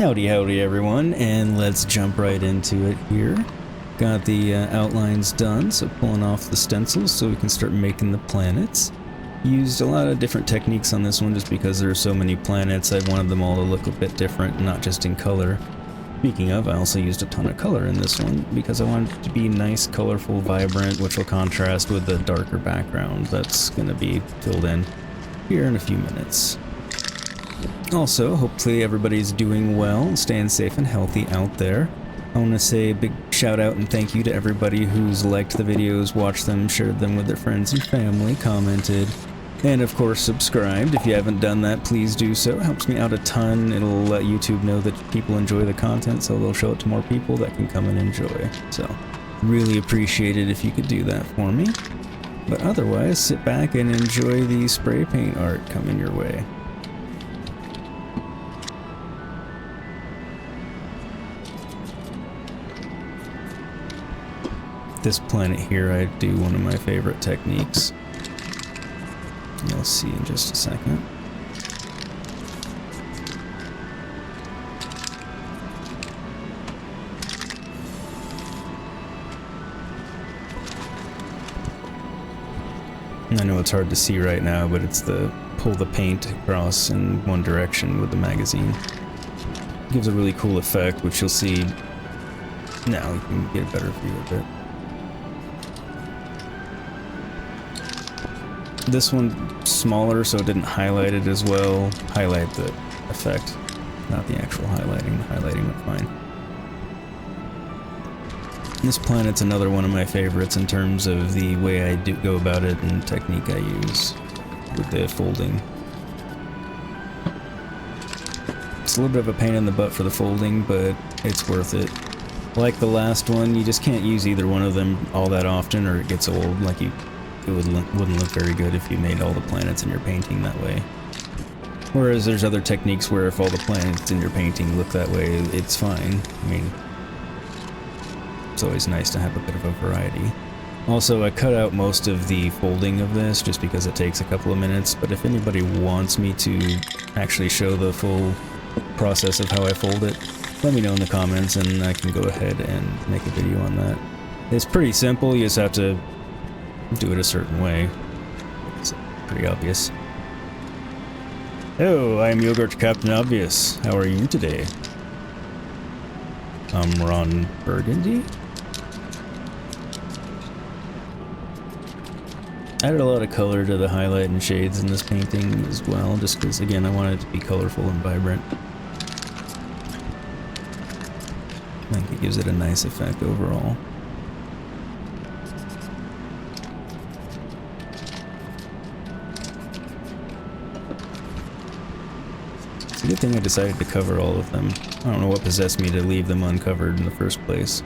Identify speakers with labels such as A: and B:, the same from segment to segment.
A: Howdy howdy everyone, and let's jump right into it here. Got the outlines done, so pulling off the stencils so we can start making the planets. Used a lot of different techniques on this one just because there are so many planets. I wanted them all to look a bit different, not just in color. Speaking of, I also used a ton of color in this one because I wanted it to be nice, colorful, vibrant, which will contrast with the darker background that's going to be filled in here in a few minutes. Also, hopefully everybody's doing well, staying safe and healthy out there. I want to say a big shout out and thank you to everybody who's liked the videos, watched them, shared them with their friends and family, commented, and of course subscribed. If you haven't done that, please do so. It helps me out a ton. It'll let YouTube know that people enjoy the content, so they'll show it to more people that can come and enjoy. So, really appreciate it if you could do that for me. But otherwise, sit back and enjoy the spray paint art coming your way. This planet here, I do one of my favorite techniques. You'll see in just a second. I know it's hard to see right now, but it's the pull the paint across in one direction with the magazine. It gives a really cool effect, which you'll see now. You can get a better view of it. This one's smaller, so it didn't highlight it as well. Highlight the effect, not the actual highlighting. The highlighting went fine. This planet's another one of my favorites in terms of the way I do go about it and technique I use with the folding. It's a little bit of a pain in the butt for the folding, but it's worth it. Like the last one, you just can't use either one of them all that often or it gets old. It wouldn't look very good if you made all the planets in your painting that way. Whereas there's other techniques where if all the planets in your painting look that way, it's fine. I mean, it's always nice to have a bit of a variety. Also, I cut out most of the folding of this just because it takes a couple of minutes, but if anybody wants me to actually show the full process of how I fold it, let me know in the comments and I can go ahead and make a video on that. It's pretty simple, you just have to do it a certain way. It's pretty obvious. Hello, I'm Yogurt Captain Obvious. How are you today? I'm Ron Burgundy. Added a lot of color to the highlight and shades in this painting as well, just because, again, I wanted it to be colorful and vibrant. I think it gives it a nice effect overall. It's a good thing I decided to cover all of them. I don't know what possessed me to leave them uncovered in the first place.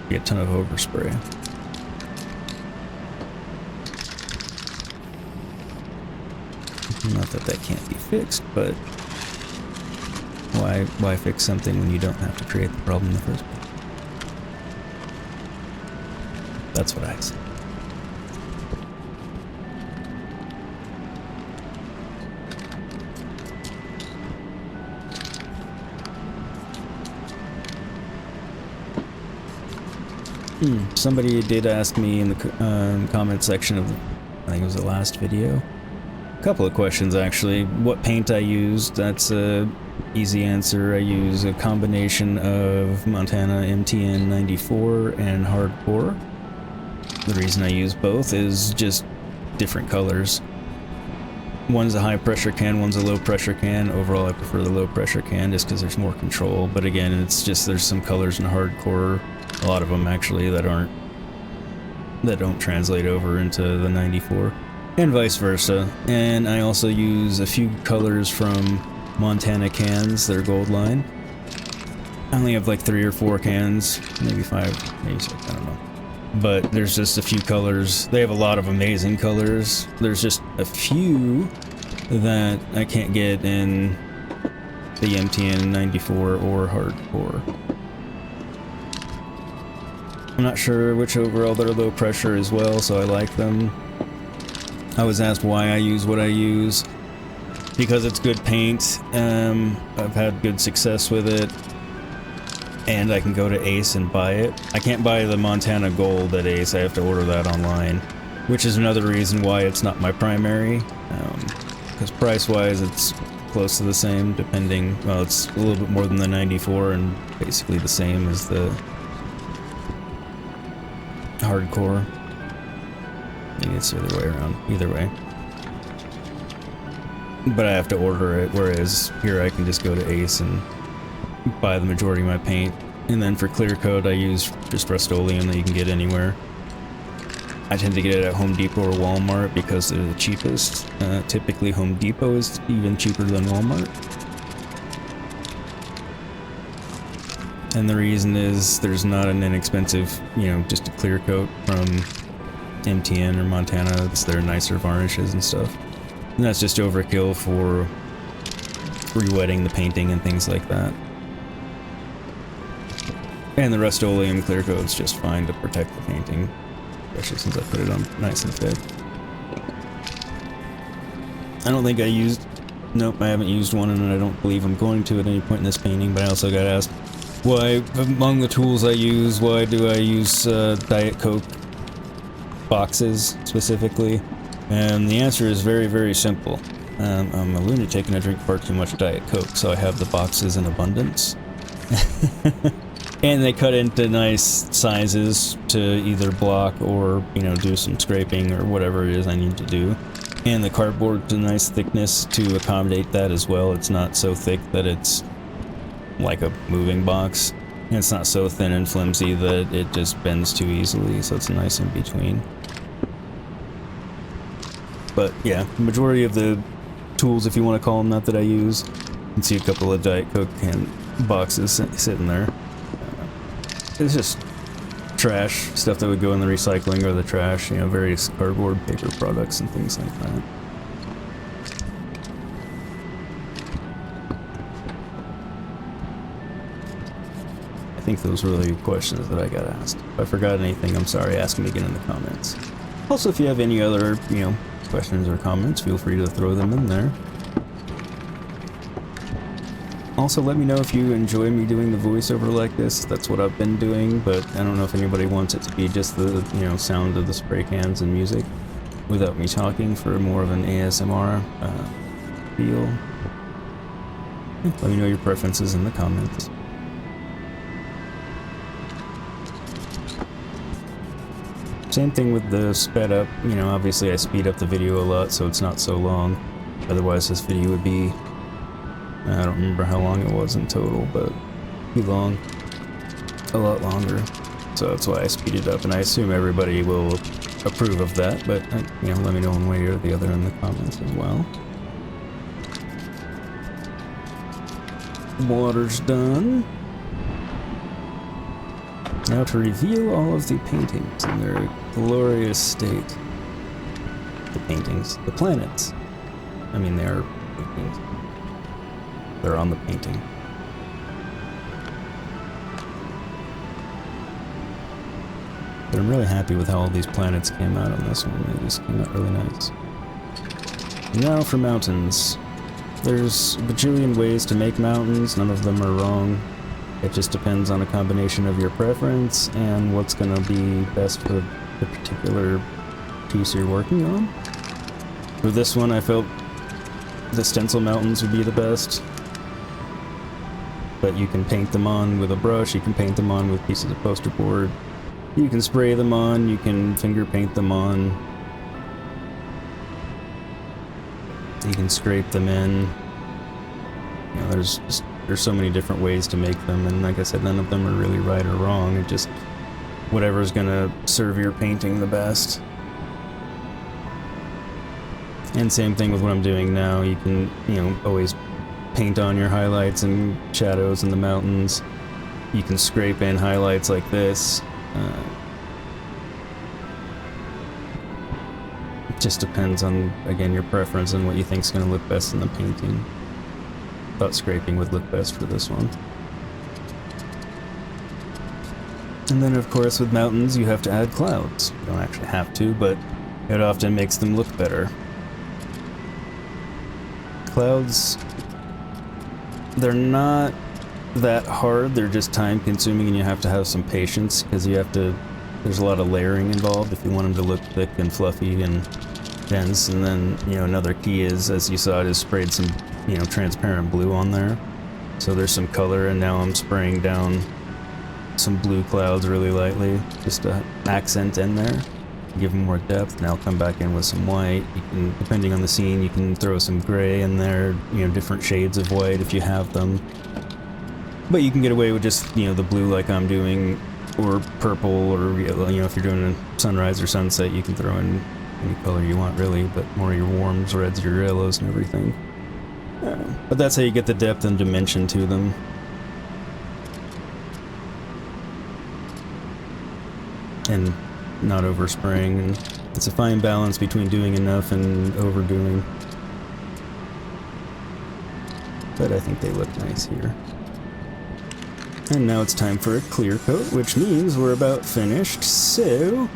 A: Get a ton of overspray. Not that that can't be fixed, but why fix something when you don't have to create the problem in the first place? That's what I say. Somebody did ask me in the comment section of, I think it was the last video, a couple of questions actually, what paint I used. That's a easy answer. I use a combination of Montana MTN 94 and Hardcore. The reason I use both is just different colors. One's a high pressure can, one's a low pressure can. Overall I prefer the low pressure can just because there's more control, but again it's just there's some colors in Hardcore, a lot of them actually, that don't translate over into the 94, and vice versa. And I also use a few colors from Montana cans, their gold line. I only have like 3 or 4 cans, maybe 5, maybe 6, I don't know. But there's just a few colors. They have a lot of amazing colors. There's just a few that I can't get in the MTN 94 or Hardcore. I'm not sure which overall, they're low pressure as well, so I like them. I was asked why I use what I use. because it's good paint. I've had good success with it, and I can go to Ace and buy it. I can't buy the Montana Gold at Ace, I have to order that online, which is another reason why it's not my primary, because price-wise it's close to the same, depending, well, it's a little bit more than the 94 and basically the same as the hardcore. Maybe it's the other way around, either way. But I have to order it, whereas here I can just go to Ace and buy the majority of my paint. And then for clear coat I use just Rust-Oleum that you can get anywhere. I tend to get it at Home Depot or Walmart because they're the cheapest. Typically Home Depot is even cheaper than Walmart. And the reason is there's not an inexpensive, you know, just a clear coat from MTN or Montana. It's their nicer varnishes and stuff. And that's just overkill for re-wetting the painting and things like that. And the Rust-Oleum clear coat's just fine to protect the painting, especially since I put it on nice and thick. I don't think I used... Nope, I haven't used one, and I don't believe I'm going to at any point in this painting, but I also got asked, why, among the tools I use, why do I use Diet Coke boxes, specifically? And the answer is very, very simple. I'm a lunatic and I drink far too much Diet Coke, so I have the boxes in abundance. And they cut into nice sizes to either block or, you know, do some scraping or whatever it is I need to do. And the cardboard's a nice thickness to accommodate that as well. It's not so thick that it's like a moving box. And it's not so thin and flimsy that it just bends too easily, so it's nice in between. But yeah, the majority of the tools, if you want to call them that I use, you can see a couple of Diet Coke can boxes sitting there. It's just trash, stuff that would go in the recycling or the trash, you know, various cardboard, paper products and things like that. I think those were the questions that I got asked. If I forgot anything, I'm sorry, ask me again in the comments. Also, if you have any other, you know, questions or comments, feel free to throw them in there. Also, let me know if you enjoy me doing the voiceover like this. That's what I've been doing, but I don't know if anybody wants it to be just the, you know, sound of the spray cans and music without me talking for more of an ASMR feel. Let me know your preferences in the comments. Same thing with the sped up, you know, obviously I speed up the video a lot so it's not so long. Otherwise this video would be, I don't remember how long it was in total, but it'd be long. A lot longer. So that's why I speed it up, and I assume everybody will approve of that, but, you know, let me know one way or the other in the comments as well. Water's done. Now to reveal all of the paintings in their glorious state. The paintings. The planets. I mean, they are paintings. They're on the painting. But I'm really happy with how all these planets came out on this one. They just came out really nice. Now for mountains. There's a bajillion ways to make mountains. None of them are wrong. It just depends on a combination of your preference and what's going to be best for the particular piece you're working on. For this one, I felt the stencil mountains would be the best. But you can paint them on with a brush, you can paint them on with pieces of poster board, you can spray them on, you can finger paint them on, you can scrape them in. You know, there's so many different ways to make them, and like I said, none of them are really right or wrong. It just whatever's gonna serve your painting the best. And same thing with what I'm doing now. You can, you know, always paint on your highlights and shadows in the mountains. You can scrape in highlights like this. It just depends on, again, your preference and what you think is going to look best in the painting. Thought scraping would look best for this one. And then of course with mountains you have to add clouds. You don't actually have to, but it often makes them look better. clouds, they're not that hard, they're just time consuming and you have to have some patience because there's a lot of layering involved if you want them to look thick and fluffy and dense. And then, another key is, as you saw, I just sprayed some, transparent blue on there. So there's some color, and now I'm spraying down some blue clouds really lightly, just to accent in there, give them more depth. And I'll come back in with some white. You can, depending on the scene, you can throw some gray in there, different shades of white if you have them. But you can get away with just, the blue like I'm doing, or purple, or, if you're doing a sunrise or sunset, you can throw in any color you want, really, but more your warms, reds, your yellows, and everything. But that's how you get the depth and dimension to them. And not overspraying, and it's a fine balance between doing enough and overdoing. But I think they look nice here. And now it's time for a clear coat, which means we're about finished, so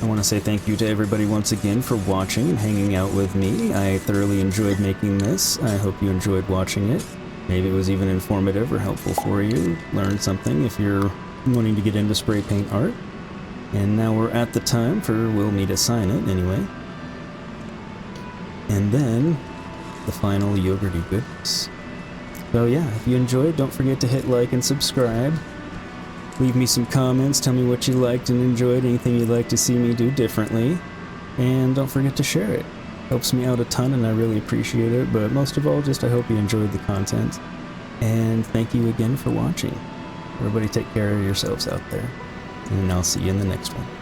A: I want to say thank you to everybody once again for watching and hanging out with me. I thoroughly enjoyed making this. I hope you enjoyed watching it. Maybe it was even informative or helpful for you. Learn something if you're wanting to get into spray paint art. And now we're at the time for Wilmy to sign it anyway. And then the final yogurty goodness. So yeah, if you enjoyed, don't forget to hit like and subscribe. Leave me some comments, tell me what you liked and enjoyed, anything you'd like to see me do differently. And don't forget to share it. Helps me out a ton and I really appreciate it, but most of all, just I hope you enjoyed the content. And thank you again for watching. Everybody take care of yourselves out there. And I'll see you in the next one.